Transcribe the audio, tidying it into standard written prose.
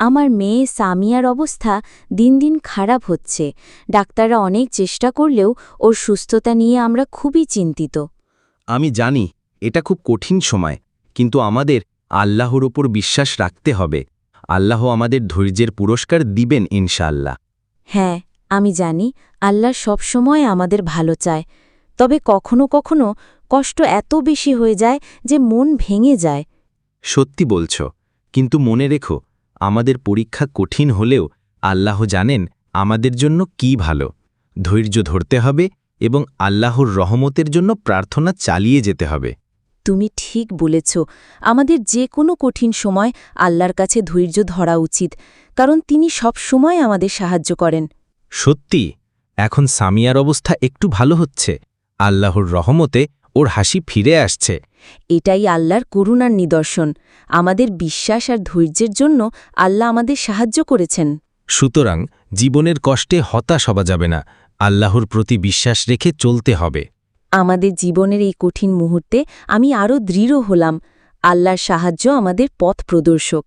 আমার মেয়ে সামিয়ার অবস্থা দিন দিন খারাপ হচ্ছে। ডাক্তাররা অনেক চেষ্টা করলেও ওর সুস্থতা নিয়ে আমরা খুবই চিন্তিত। আমি জানি এটা খুব কঠিন সময়, কিন্তু আমাদের আল্লাহর ওপর বিশ্বাস রাখতে হবে। আল্লাহ আমাদের ধৈর্যের পুরস্কার দিবেন ইনশাআল্লাহ। হ্যাঁ, আমি জানি আল্লাহ সবসময় আমাদের ভালো চায়। তবে কখনো কখনো কষ্ট এত বেশি হয়ে যায় যে মন ভেঙে যায়। সত্যি বলছ, কিন্তু মনে রেখো, আমাদের পরীক্ষা কঠিন হলেও আল্লাহ জানেন আমাদের জন্য কি ভালো। ধৈর্য ধরতে হবে এবং আল্লাহর রহমতের জন্য প্রার্থনা চালিয়ে যেতে হবে। তুমি ঠিক বলেছ, আমাদের যে কোনো কঠিন সময় আল্লাহর কাছে ধৈর্য ধরা উচিত, কারণ তিনি সব সময় আমাদের সাহায্য করেন। সত্যি, এখন সামিয়ার অবস্থা একটু ভালো হচ্ছে। আল্লাহর রহমতে ওর হাসি ফিরে আসছে। এটাই আল্লাহর করুণার নিদর্শন। আমাদের বিশ্বাস আর ধৈর্যের জন্য আল্লাহ আমাদের সাহায্য করেছেন। সুতরাং জীবনের কষ্টে হতাশ হওয়া যাবে না, আল্লাহর প্রতি বিশ্বাস রেখে চলতে হবে। আমাদের জীবনের এই কঠিন মুহূর্তে আমি আরও দৃঢ় হলাম। আল্লাহর সাহায্য আমাদের পথ প্রদর্শক।